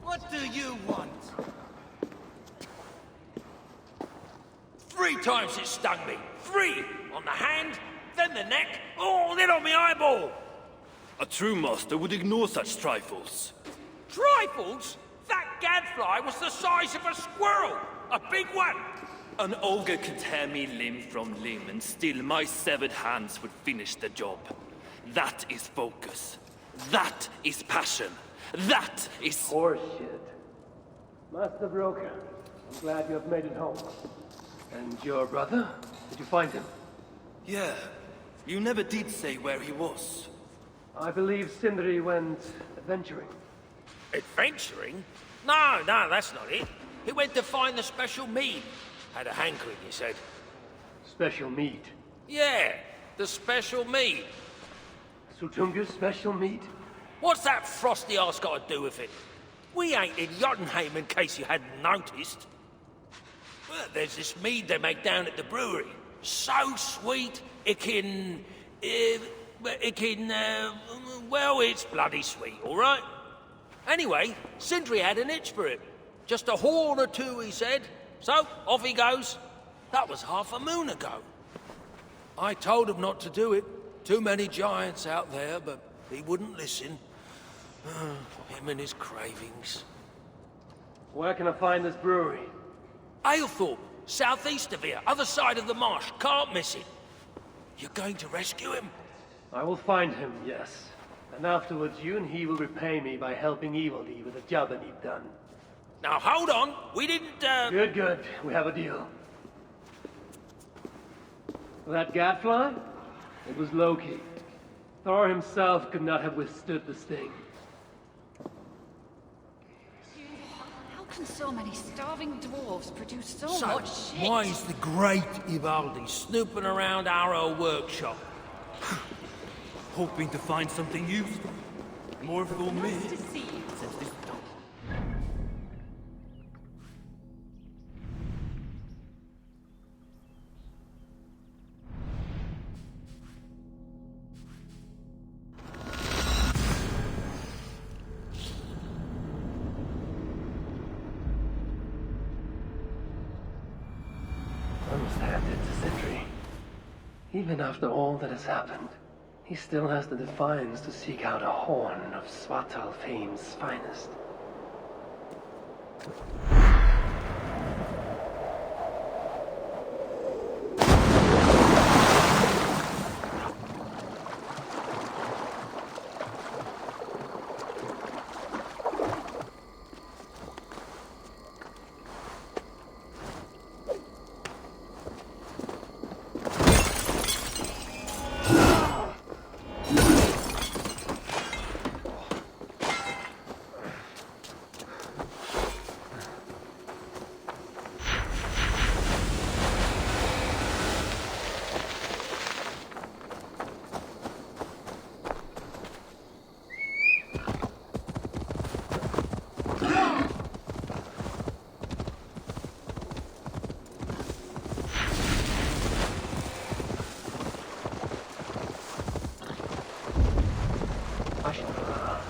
What do you want? 3 times it stung me. 3! On the hand, then the neck, oh, then on my eyeball! A true master would ignore such trifles. Trifles? That gadfly was the size of a squirrel! A big one! An ogre could tear me limb from limb, and still my severed hands would finish the job. That is focus. That is passion. That is... Horseshit. Master Broker, I'm glad you have made it home. And your brother? Did you find him? Yeah. You never did say where he was. I believe Sindri went adventuring. Adventuring? No, that's not it. He went to find the special mead. Had a hankering, he said. Special meat. Yeah, the special mead. Sutunga's special meat? What's that frosty arse got to do with it? We ain't in Jotunheim, in case you hadn't noticed. Well, there's this mead they make down at the brewery. So sweet, well, it's bloody sweet, all right? Anyway, Sindri had an itch for it. Just a horn or 2, he said. So, off he goes. That was half a moon ago. I told him not to do it. Too many giants out there, but he wouldn't listen. Him and his cravings. Where can I find this brewery? Aylthorpe, southeast of here, other side of the marsh. Can't miss it. You're going to rescue him? I will find him, yes. And afterwards you and he will repay me by helping Evildy with the job I need done. Now hold on, we didn't, Good. We have a deal. That gadfly? It was Loki. Thor himself could not have withstood the sting. How can so many starving dwarves produce so much shit? why is the great Ivaldi snooping around our old workshop? Hoping to find something useful. More for me. Nice to see you. Since this I must hand it to Sindri. Even after all that has happened, he still has the defiance to seek out a horn of Svartalfheim's finest.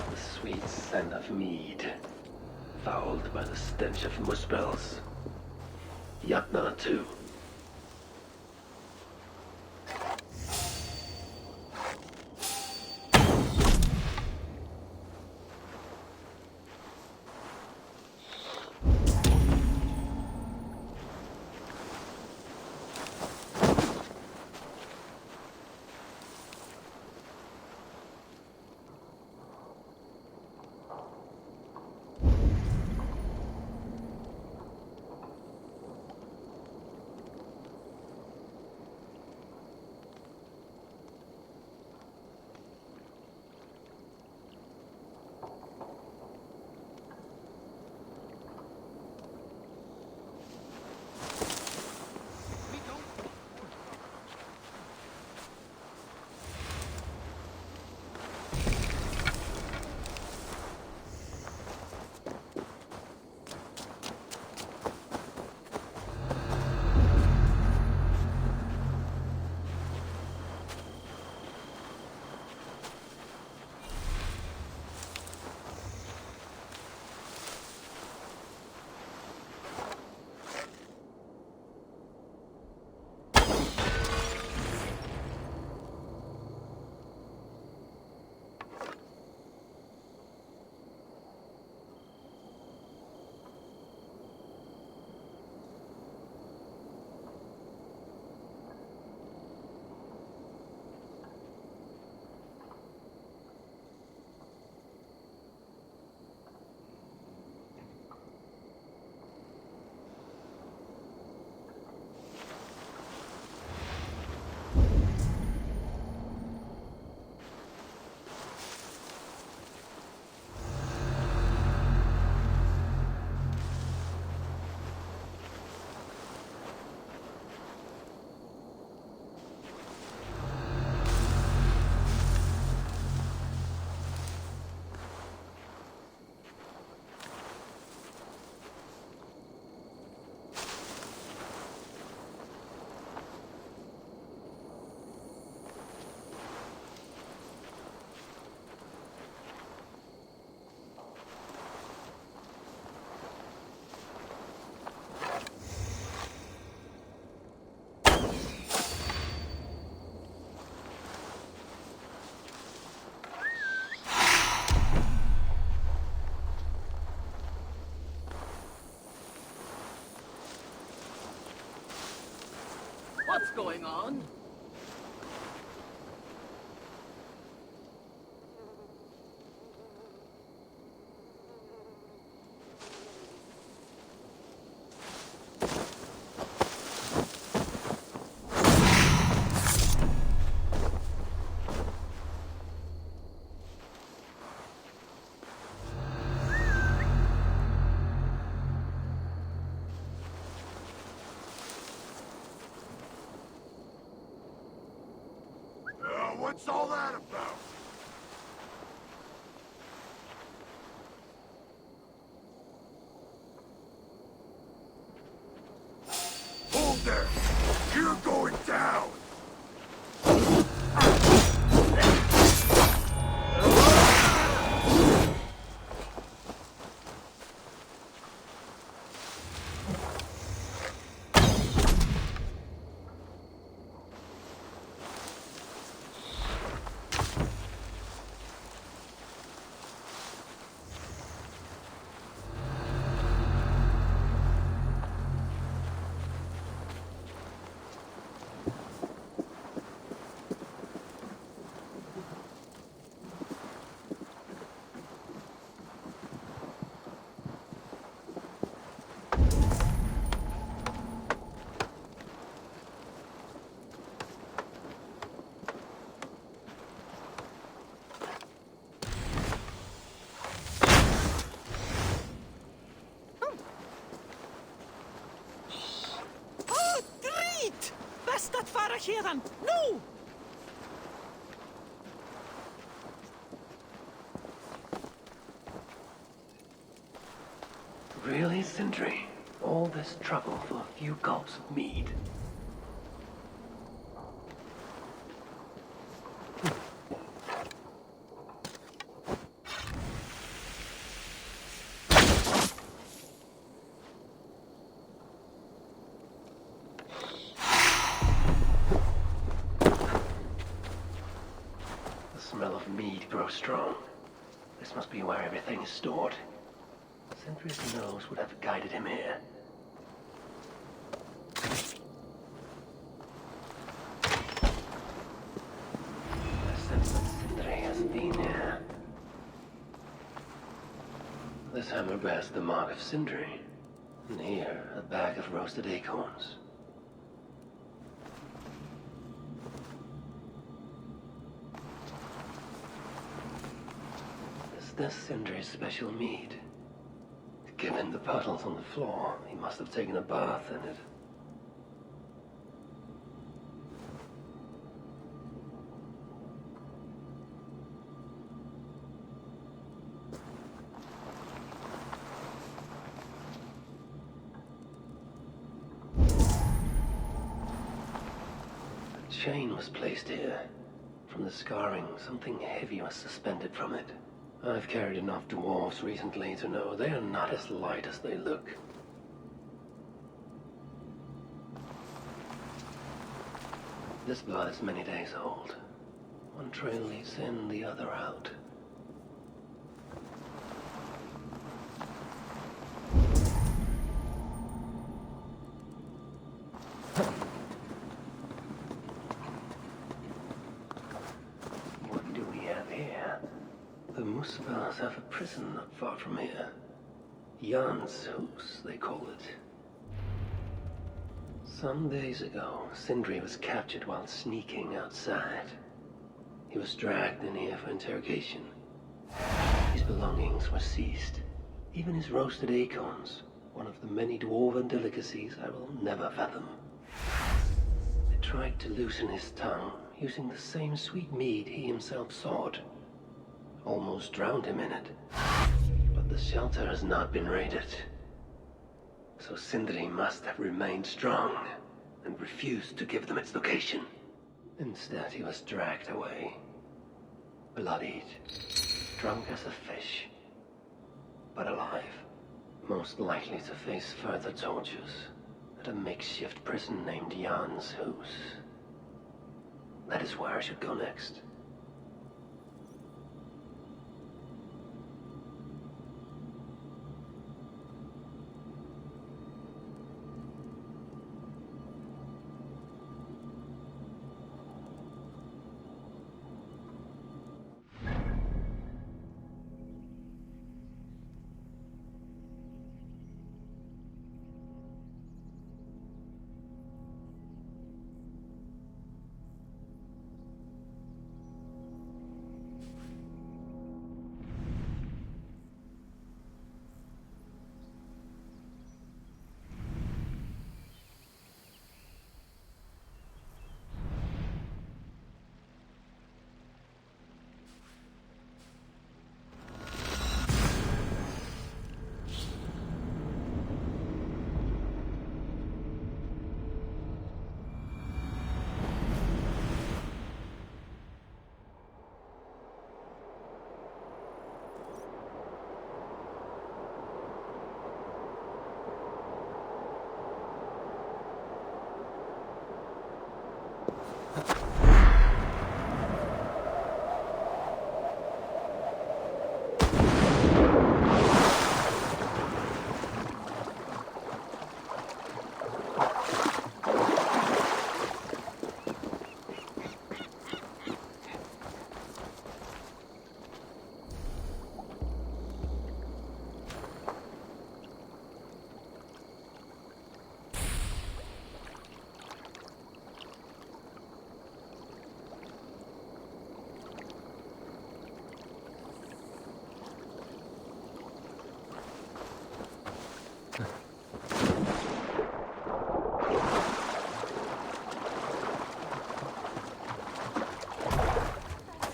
The sweet scent of mead, fouled by the stench of muspels. Jatna too. What's going on? What's all that about? Hold there! You're going down! That far héðan! Nú! Really, Sindri? All this trouble for a few gulps of mead? The smell of mead grows strong. This must be where everything is stored. Sindri's nose would have guided him here. I sense that Sindri has been here. This hammer bears the mark of Sindri. And here, a bag of roasted acorns. Is this Sindri's special mead? Given the puddles on the floor, he must have taken a bath in it. A chain was placed here. From the scarring, something heavy was suspended from it. I've carried enough dwarves recently to know they are not as light as they look. This blood is many days old. One trail leads in, the other out. What do we have here? The Musvels have a prison not far from here. Jan's Hus, they call it. Some days ago, Sindri was captured while sneaking outside. He was dragged in here for interrogation. His belongings were seized. Even his roasted acorns, one of the many dwarven delicacies I will never fathom. They tried to loosen his tongue, using the same sweet mead he himself sought. Almost drowned him in it. But the shelter has not been raided. So Sindri must have remained strong and refused to give them its location. Instead, he was dragged away. Bloodied, drunk as a fish, but alive. Most likely to face further tortures at a makeshift prison named Jan's Hus. That is where I should go next.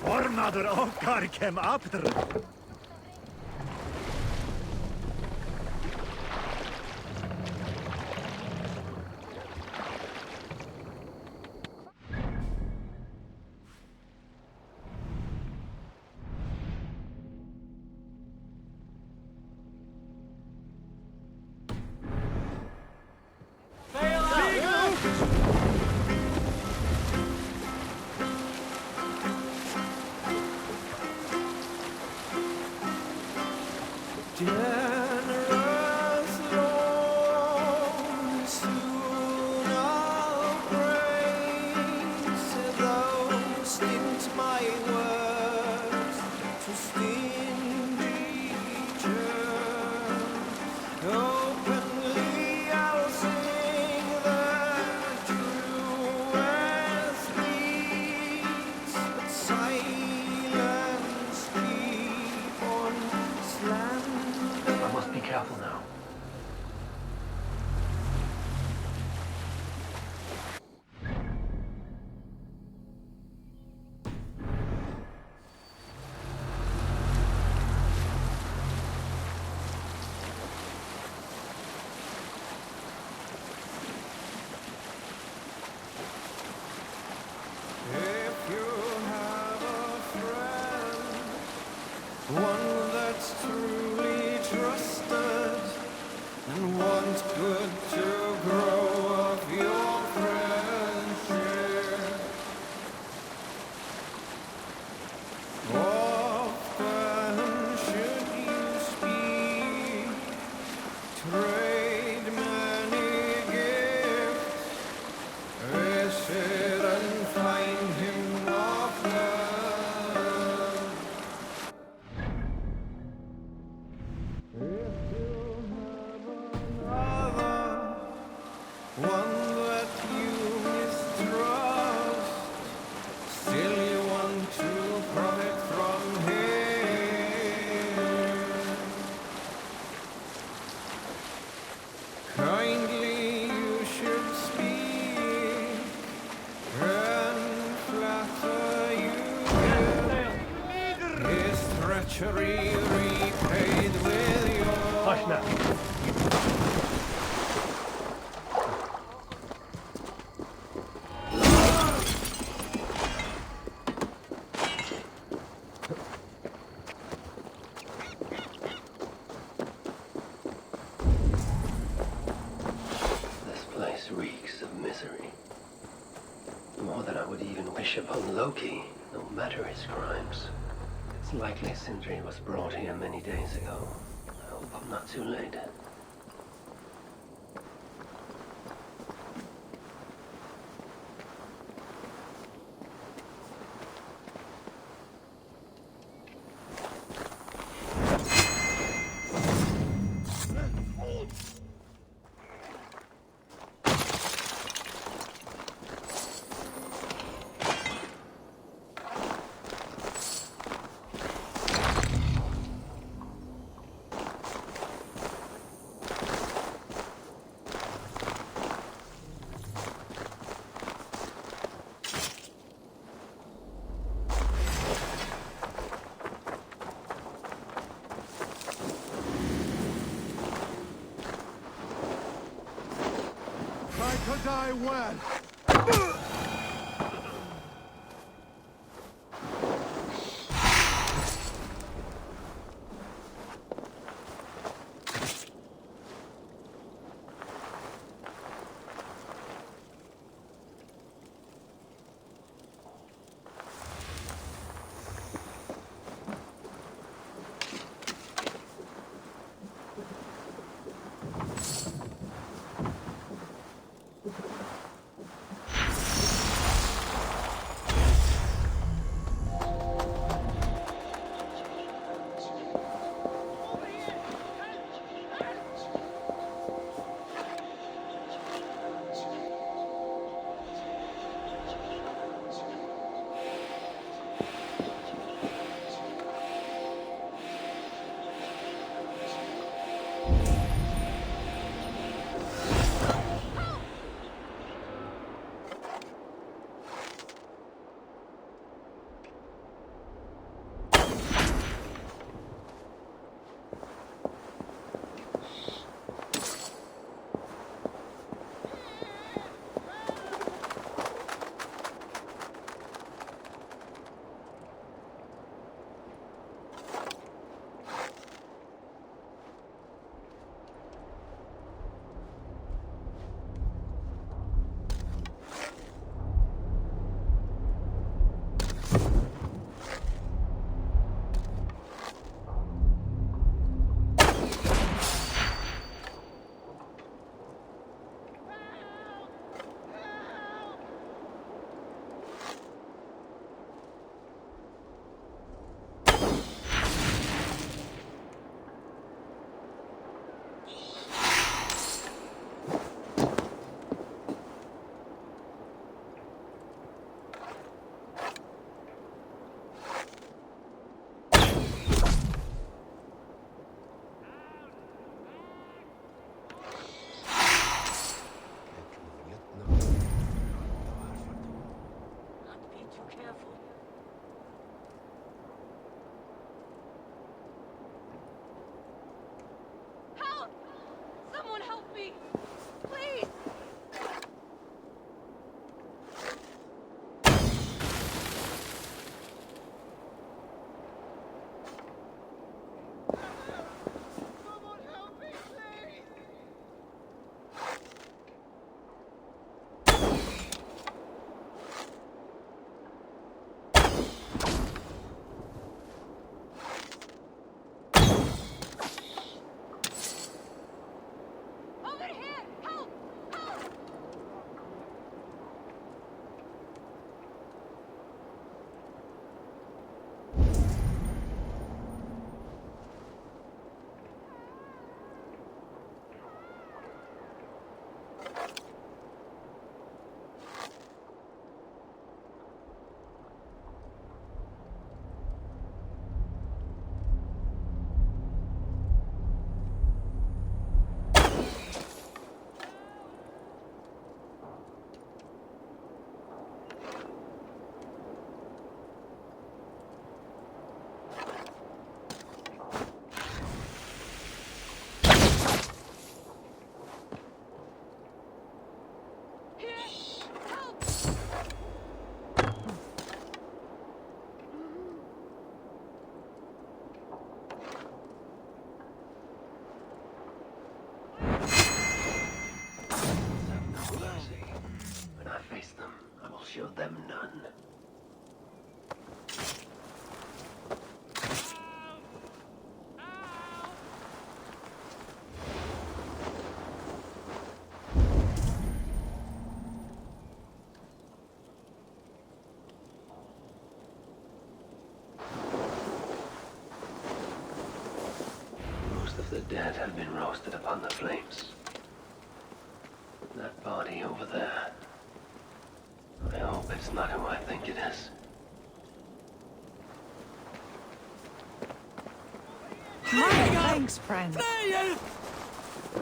Formaður okkar kem aftur. Generous Lord, soon I'll praise those stint my words to stingy churn. Openly I'll sing the truest beats, but silence keep on slander. I must be careful now. If you have a friend, one that's truly trusted, and want good to grow of your friendship, often should you speak, trade many gifts, visit and find him often. If you have another, one that you mistrust, still you want to profit from him, kindly you should speak and flatter you will. His treachery repaid with your Hush now. This place reeks of misery. More than I would even wish upon Loki, no matter his crimes. It's likely Sindri was brought here many days ago. I hope I'm not too late. Try to die well. me! Please! Someone help me, please! Over here! Help! Help! No mercy. When I face them, I will show them none. Most of the dead have been roasted upon the flames. That body over there. I hope it's not who I think it is. Thanks, friend.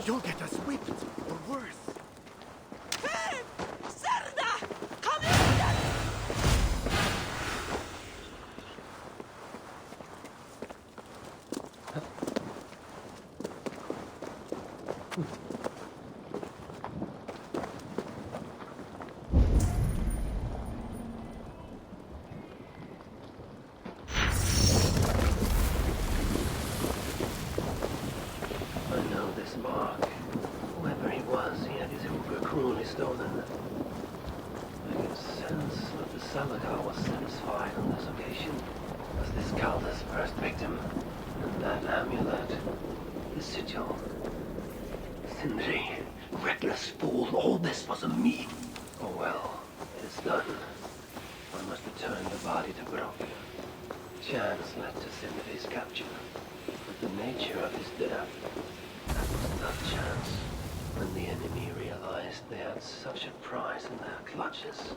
You'll get us whipped, or worse. Hey! Serda! Come here! I know this mark. Whoever he was, he had his hoover cruelly stolen. I can sense that the Salagar was satisfied on this occasion as this Calder's first victim. And that amulet, the sigil. Sindri, reckless fool, all this was a me. Oh well, it is done. I must return the body to Brok. Chance led to Sindri's capture, but the nature of his death, that was not chance. When the enemy realized they had such a prize in their clutches.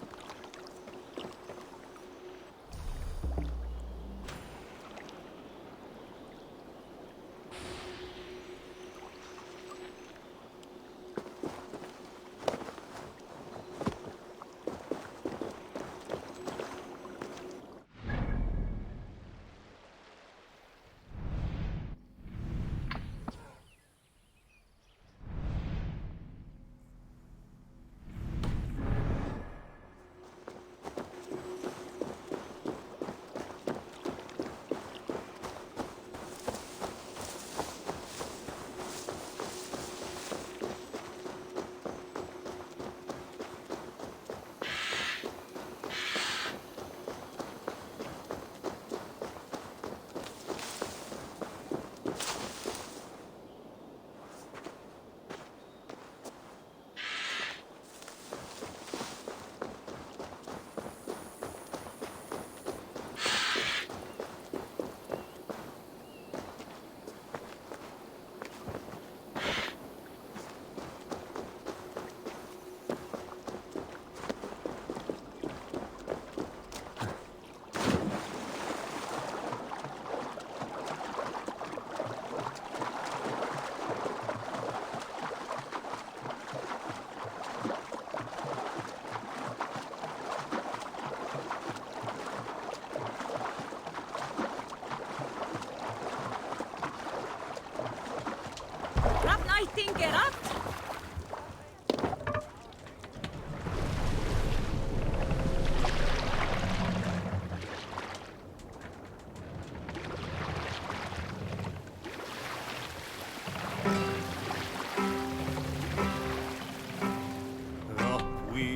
Rap night tinker up!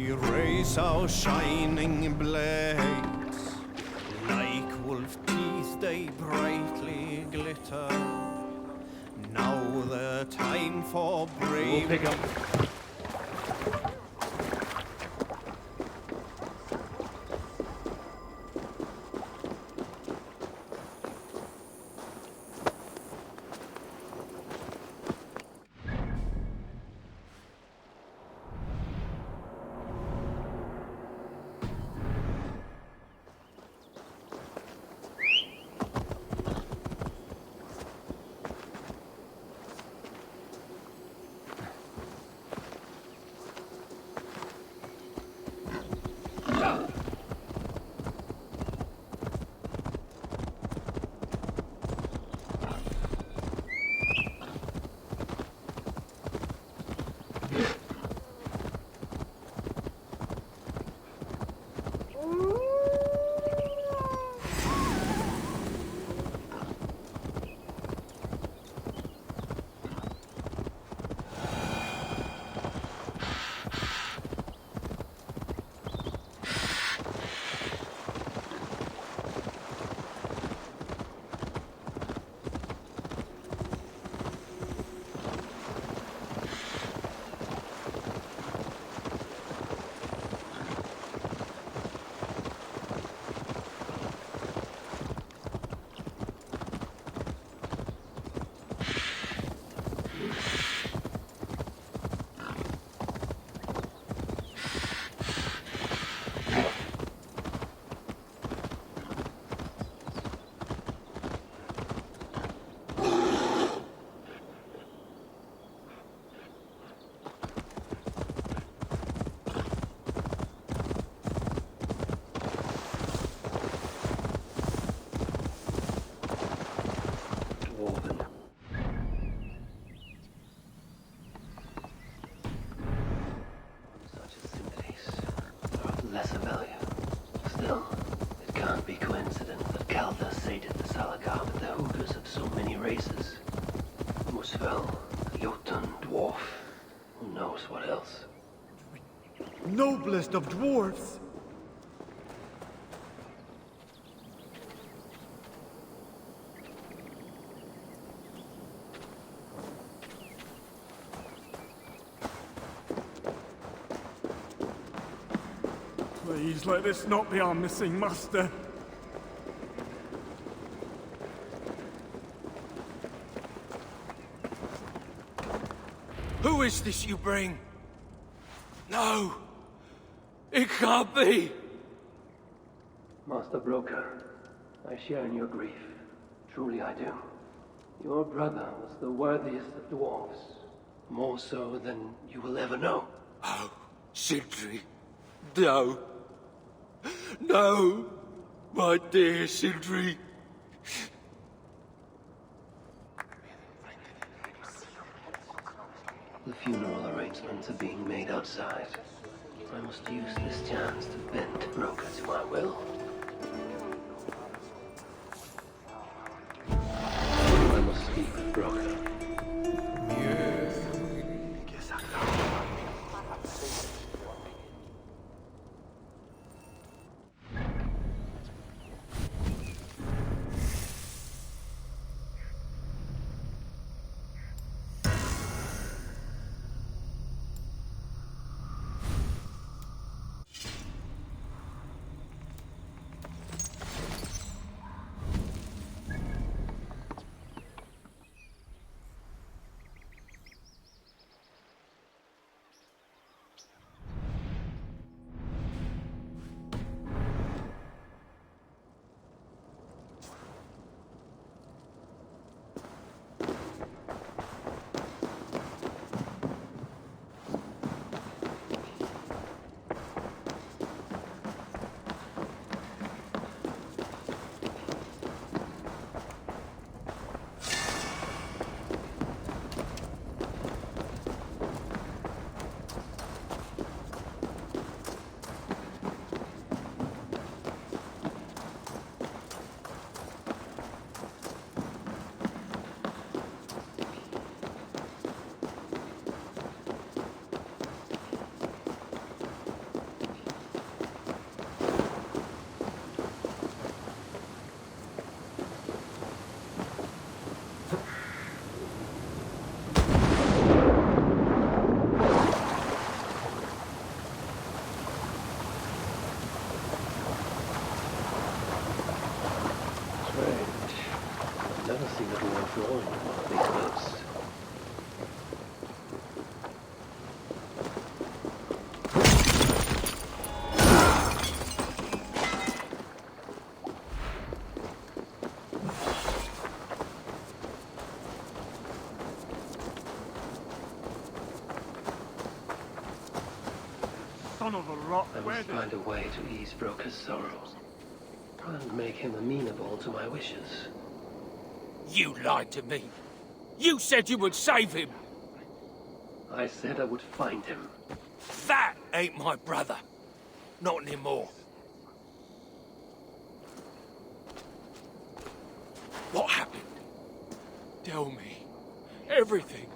We raise our shining blades, like wolf teeth they brightly glitter. Now the time for brave. Pick up. Such as Sindri's are of lesser value. Still, it can't be coincident that Calder sated the Salagar with the hookers of so many races. Musvel, Jotun, dwarf, who knows what else? Noblest of dwarfs! Please let this not be our missing master. Who is this you bring? No! It can't be! Master Broker, I share in your grief. Truly I do. Your brother was the worthiest of dwarves. More so than you will ever know. Oh, Sindri. No. No! My dear Sindri. The funeral arrangements are being made outside. I must use this chance to bend Broker to my will. I must speak with Broker. son of a rock. I must find a way to ease Broker's sorrow and make him amenable to my wishes. You lied to me. You said you would save him. I said I would find him. That ain't my brother. Not anymore. What happened? Tell me. Everything.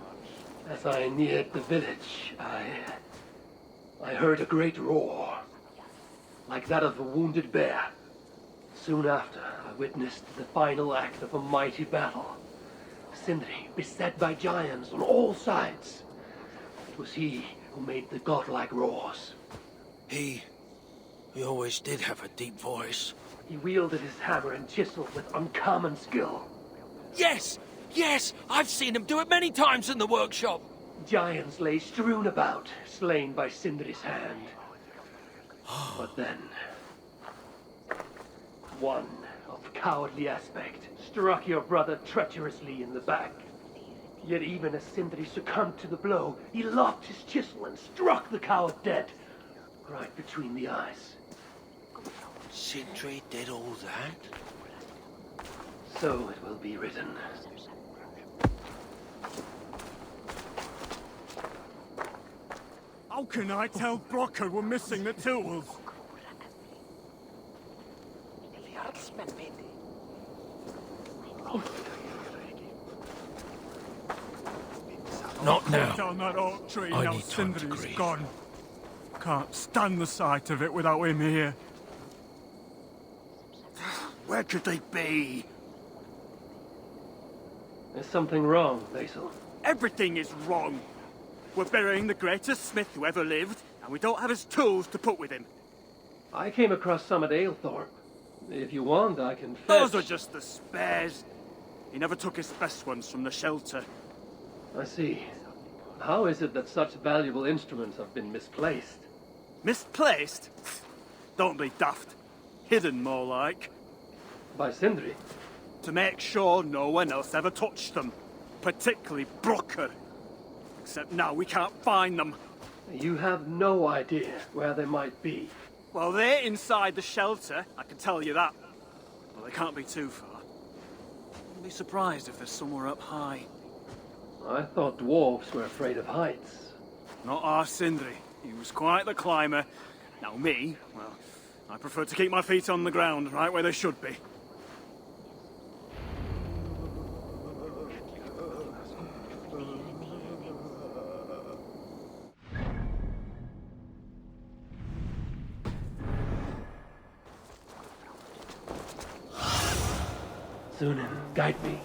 As I neared the village, I heard a great roar, like that of a wounded bear. Soon after, I witnessed the final act of a mighty battle. Sindri, beset by giants on all sides. It was he who made the godlike roars. He always did have a deep voice. He wielded his hammer and chisel with uncommon skill. Yes! Yes! I've seen him do it many times in the workshop. Giants lay strewn about, slain by Sindri's hand. But then, one of cowardly aspect struck your brother treacherously in the back. Yet even as Sindri succumbed to the blow, he locked his chisel and struck the coward dead, right between the eyes. Sindri did all that? So it will be written. How can I tell Brocker we're missing the tools? Not now. Down that oak tree I now need time to Sindri's grieve. gone. Can't stand the sight of it without him here. Where could they be? There's something wrong, Basil. Everything is wrong. We're burying the greatest smith who ever lived, and we don't have his tools to put with him. I came across some at Aylthorpe. If you want, I can fetch... Those are just the spares. He never took his best ones from the shelter. I see. How is it that such valuable instruments have been misplaced? Misplaced? Don't be daft. Hidden, more like. By Sindri? To make sure no one else ever touched them. Particularly Brocker. Except now we can't find them. You have no idea where they might be. Well, they're inside the shelter, I can tell you that. Well, they can't be too far. Wouldn't be surprised if they're somewhere up high. I thought dwarves were afraid of heights. Not our Sindri. He was quite the climber. Now me, well, I prefer to keep my feet on the ground, right where they should be. Sunan, guide me.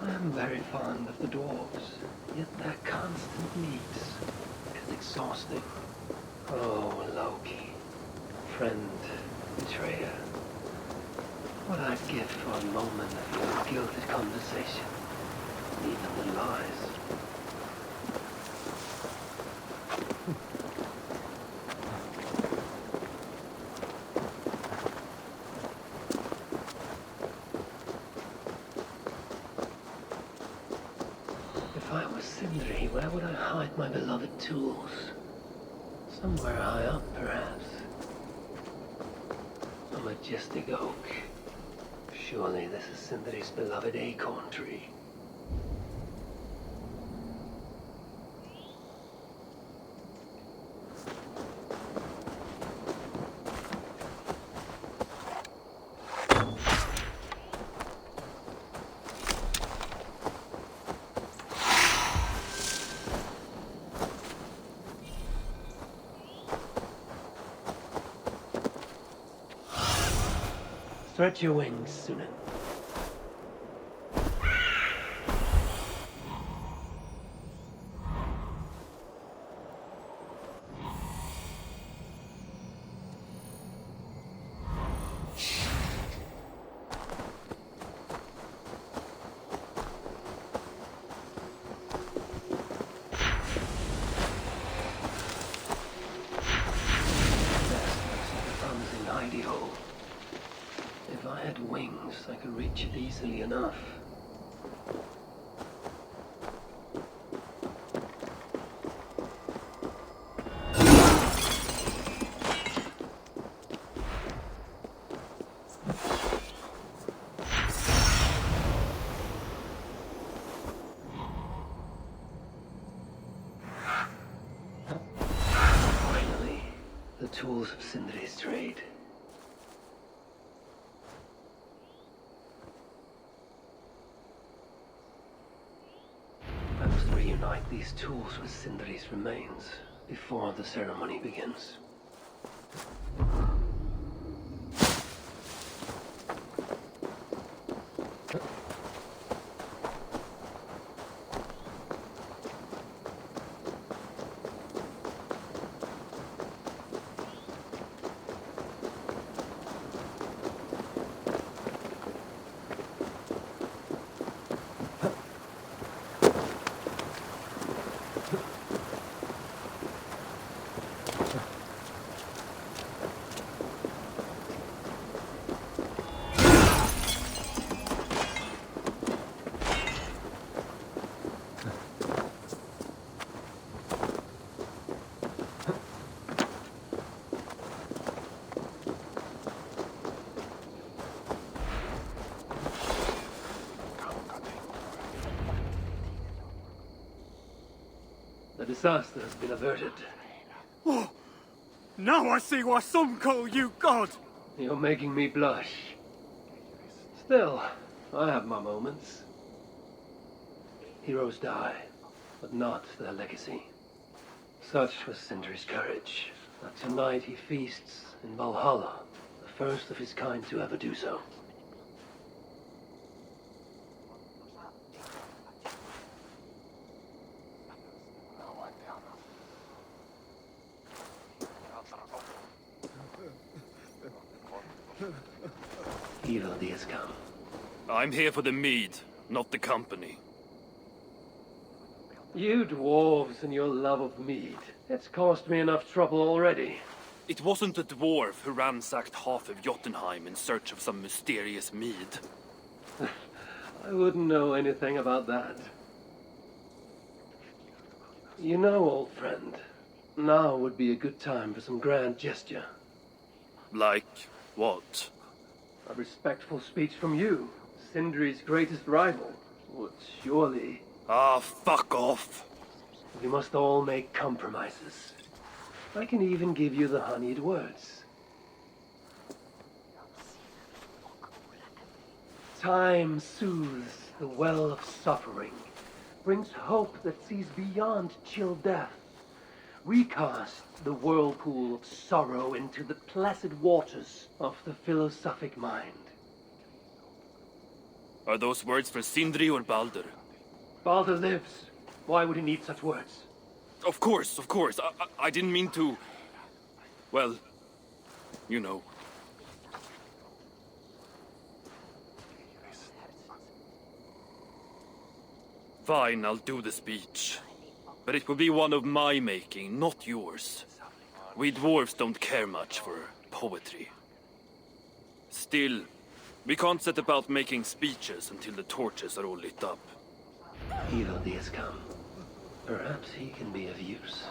I'm very fond of the dwarves, yet their constant needs is exhausting. Oh, Loki, friend, betrayer, what I'd give for a moment of your gilded conversation, even the lies. If I was Sindri, where would I hide my beloved tools? Somewhere high up, perhaps. A majestic oak. Surely this is Sindri's beloved acorn tree. Stretch your wings, Sunan. could reach it easily enough. Finally, the tools of Sindri's trade. I must reunite these tools with Sindri's remains before the ceremony begins. The disaster has been averted. Oh, now I see why some call you God. You're making me blush. Still, I have my moments. Heroes die, but not their legacy. Such was Sindri's courage, that tonight he feasts in Valhalla, the first of his kind to ever do so. Evil has come. I'm here for the mead, not the company. You dwarves and your love of mead. It's caused me enough trouble already. It wasn't a dwarf who ransacked half of Jotunheim in search of some mysterious mead. I wouldn't know anything about that. You know, old friend, now would be a good time for some grand gesture. Like what? A respectful speech from you, Sindri's greatest rival, would surely... Ah, fuck off! We must all make compromises. I can even give you the honeyed words. Time soothes the well of suffering, brings hope that sees beyond chill death, recast the whirlpool of sorrow into the placid waters of the philosophic mind. Are those words for Sindri or Baldur? Baldur lives. Why would he need such words? Of course, of course. I didn't mean to... Well, you know. Fine, I'll do the speech. But it will be one of my making, not yours. We dwarves don't care much for poetry. Still, we can't set about making speeches until the torches are all lit up. Evil has come. Perhaps he can be of use.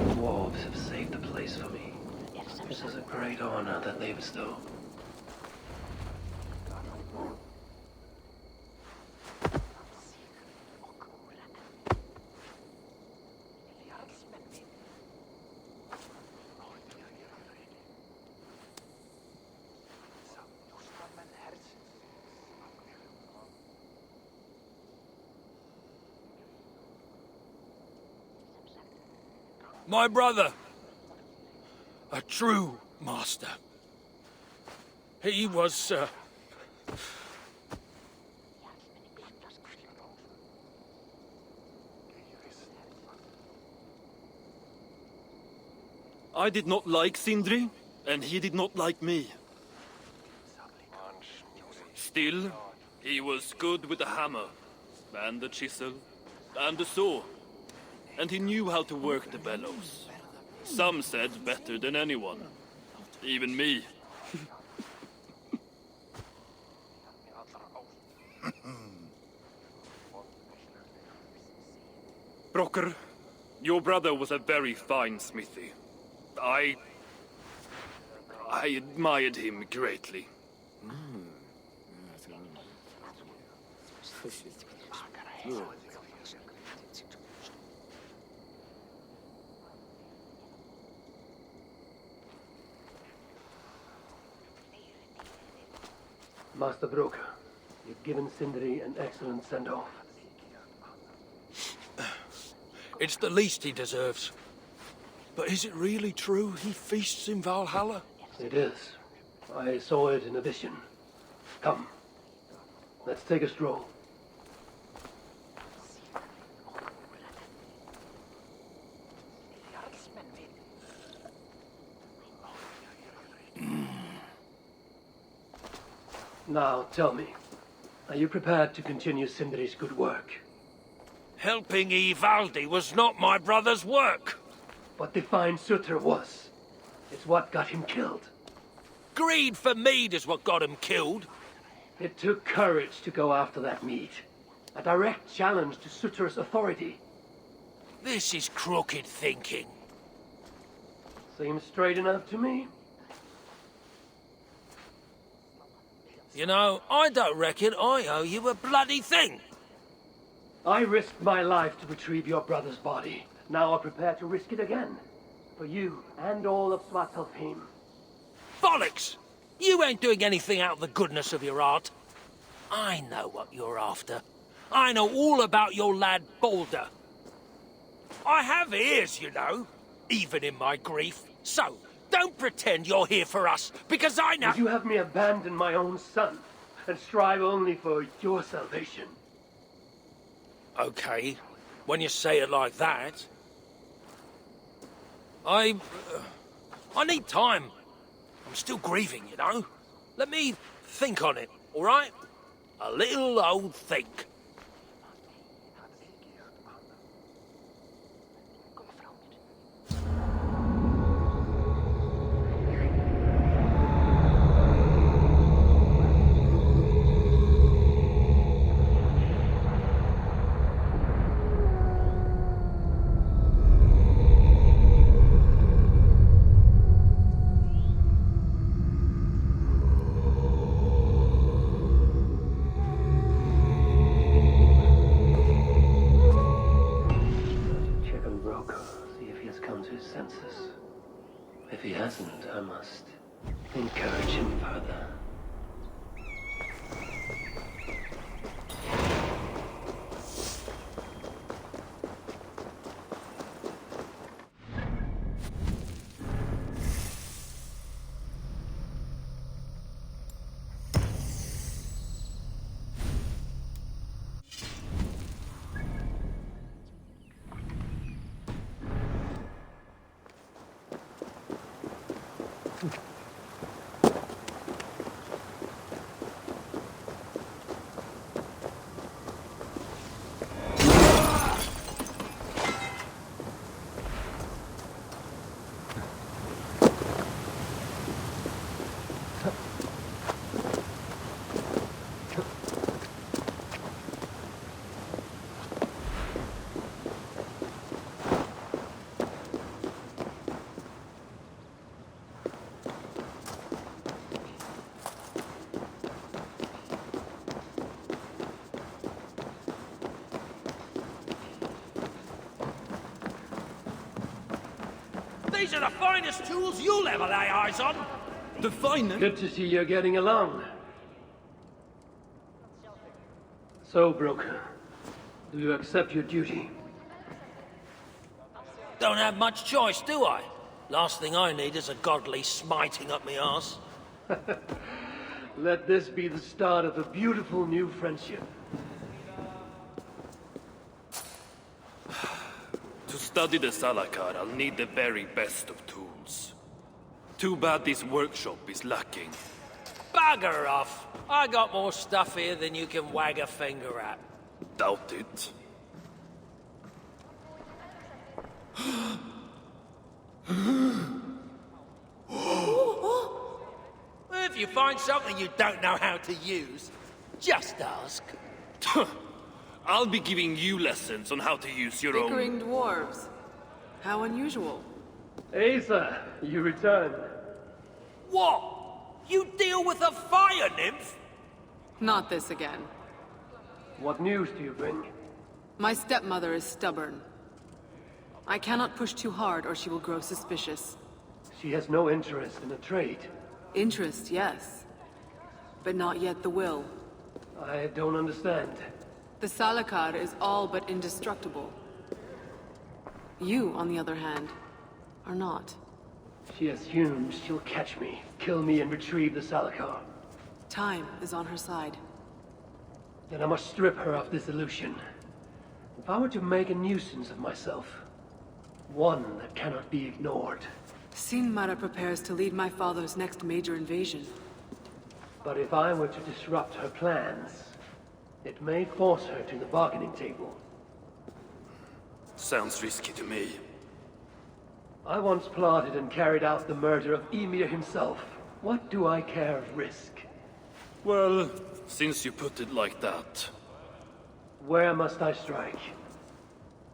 Dwarves have saved the place for me. This is a great honor that they bestow. My brother. A true master. He was, I did not like Sindri, and he did not like me. Still, he was good with the hammer, and the chisel, and the saw. And he knew how to work the bellows. Some said better than anyone. Even me. Brocker, your brother was a very fine smithy. I admired him greatly. Master Broker, you've given Sindri an excellent send-off. it's the least he deserves. But is it really true he feasts in Valhalla? It is. I saw it in a vision. Come, let's take a stroll. Now, tell me, are you prepared to continue Sindri's good work? Helping Ivaldi was not my brother's work. What defined Sutter was. It's what got him killed. Greed for mead is what got him killed. It took courage to go after that meat. A direct challenge to Sutter's authority. This is crooked thinking. Seems straight enough to me. You know, I don't reckon I owe you a bloody thing. I risked my life to retrieve your brother's body. Now I'm prepared to risk it again. For you and all of Svartalfheim. Bollocks! You ain't doing anything out of the goodness of your heart. I know what you're after. I know all about your lad Balder. I have ears, you know, even in my grief. So, don't pretend you're here for us, because I know— Would you have me abandon my own son and strive only for your salvation? Okay, when you say it like that. I need time. I'm still grieving, you know. Let me think on it, all right? A little old think. Check on Broker, see if he has come to his senses. If he hasn't, I must encourage him further. These are the finest tools you'll ever lay eyes on. The finest? Good to see you're getting along. So, Broker, do you accept your duty? Don't have much choice, do I? Last thing I need is a godly smiting up me arse. Let this be the start of a beautiful new friendship. To study the Salakar, I'll need the very best of tools. Too bad this workshop is lacking. Bugger off! I got more stuff here than you can wag a finger at. Doubt it. If you find something you don't know how to use, just ask. I'll be giving you lessons on how to use your own... Bickering dwarves. How unusual. Asa, you returned. What? You deal with a fire nymph? Not this again. What news do you bring? My stepmother is stubborn. I cannot push too hard or she will grow suspicious. She has no interest in a trade. Interest, yes. But not yet the will. I don't understand. The Salakar is all but indestructible. You, on the other hand, are not. She assumes she'll catch me, kill me, and retrieve the Salakar. Time is on her side. Then I must strip her of this illusion. If I were to make a nuisance of myself, one that cannot be ignored. Sinmara prepares to lead my father's next major invasion. But if I were to disrupt her plans, it may force her to the bargaining table. Sounds risky to me. I once plotted and carried out the murder of Emir himself. What do I care of risk? Well, since you put it like that... Where must I strike?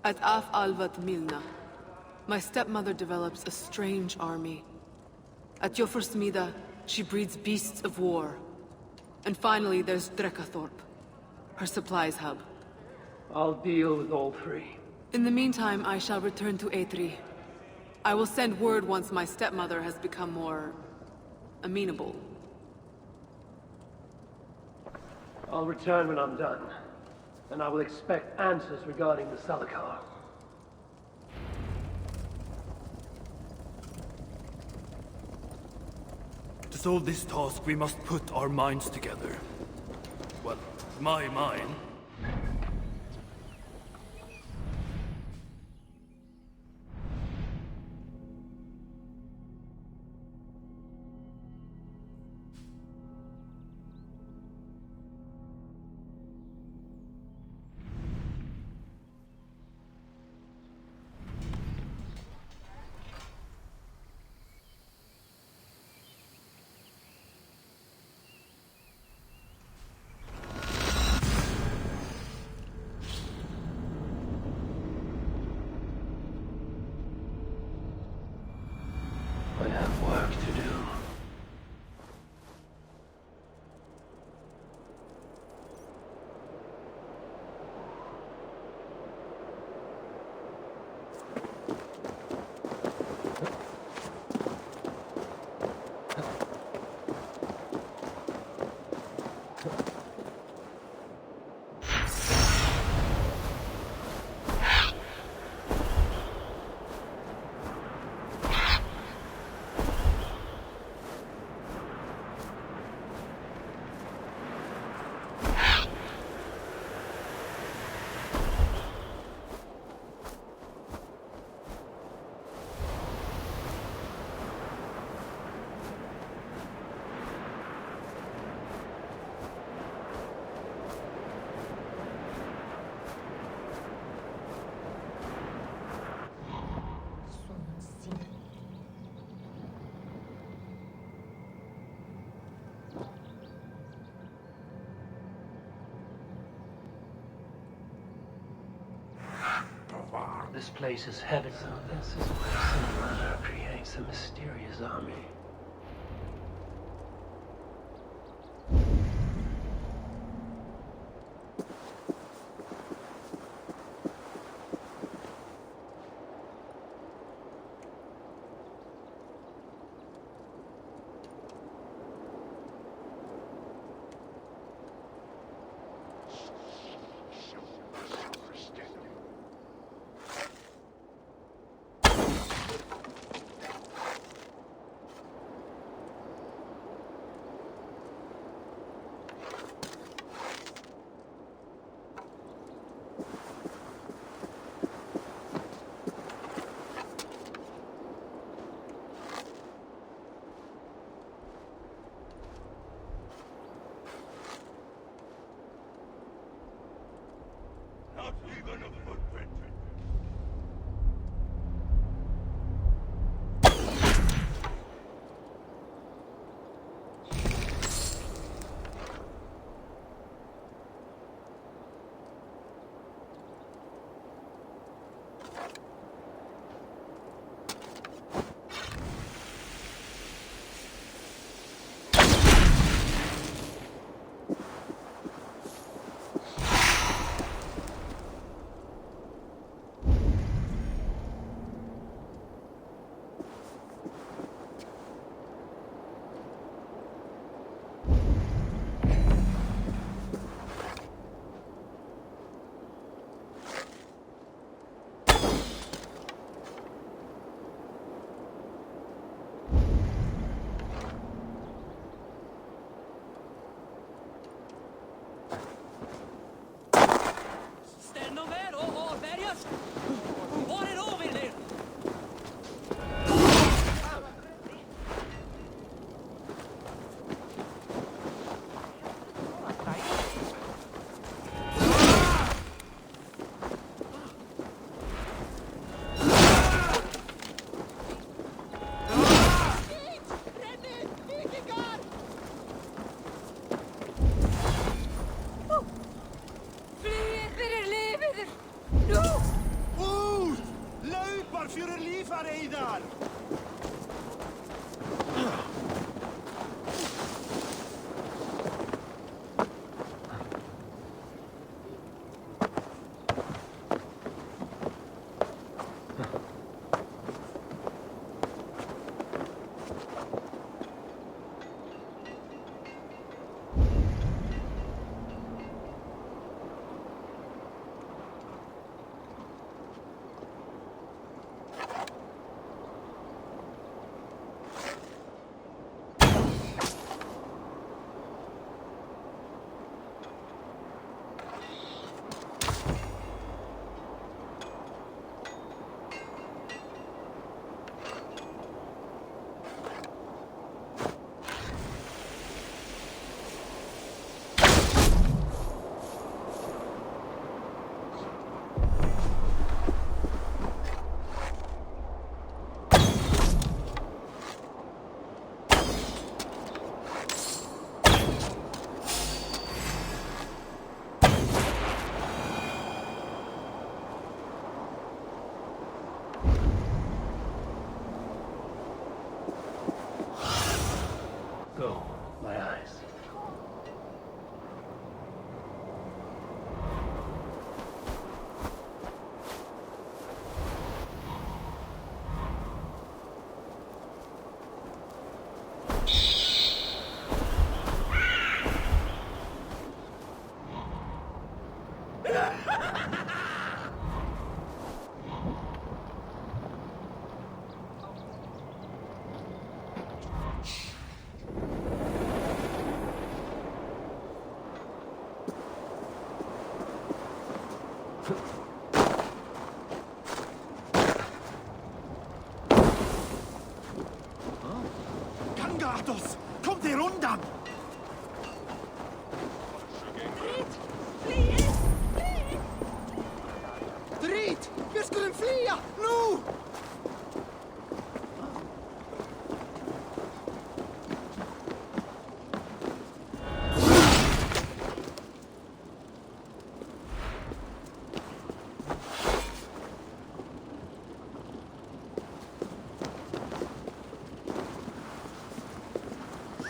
At Af Alvat Milna, my stepmother develops a strange army. At Jofursmida, she breeds beasts of war. And finally, there's Drekathorp, her supplies hub. I'll deal with all three. In the meantime, I shall return to Aetri. I will send word once my stepmother has become more... amenable. I'll return when I'm done. And I will expect answers regarding the Salakar. To solve this task, we must put our minds together. Well, my mind. I have work to do. This place is heaven. So this is where Sindri creates a mysterious army. Go, my eyes. Kangatos! Kommt ihr undan! Drit! Vi skulle flia! Nu!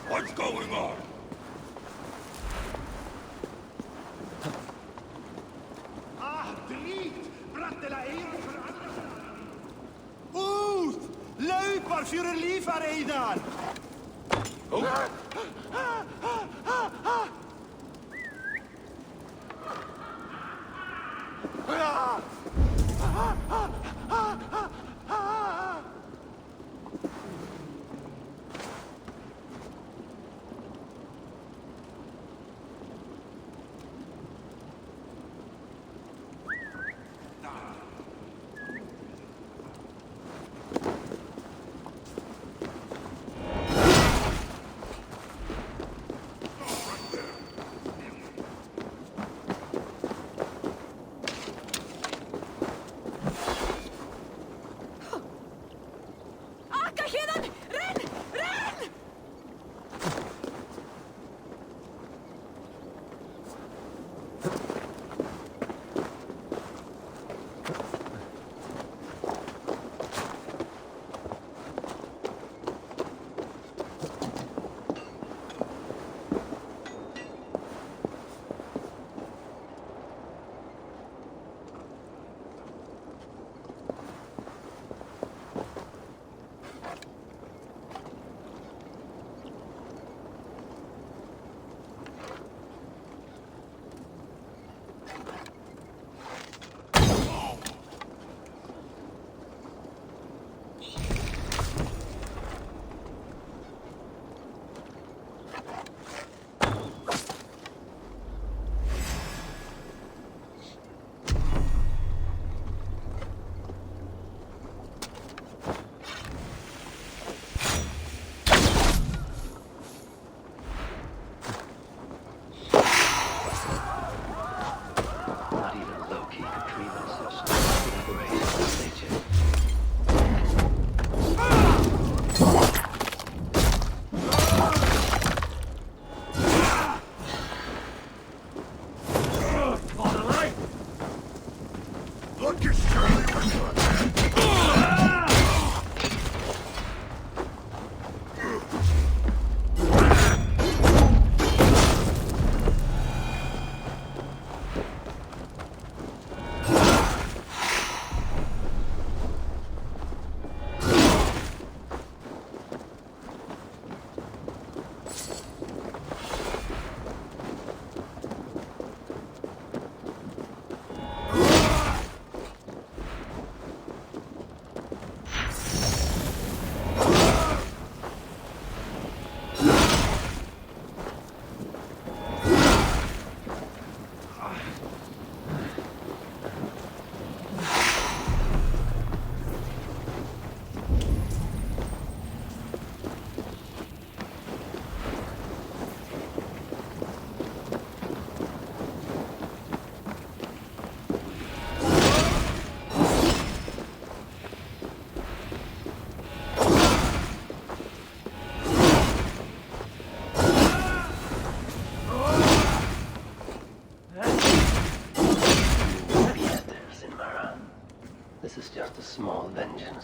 What's going on? Ah, drit! Brattela er för alla! Ut! Löpar för er liv är Eidan!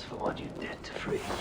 for what you did to free.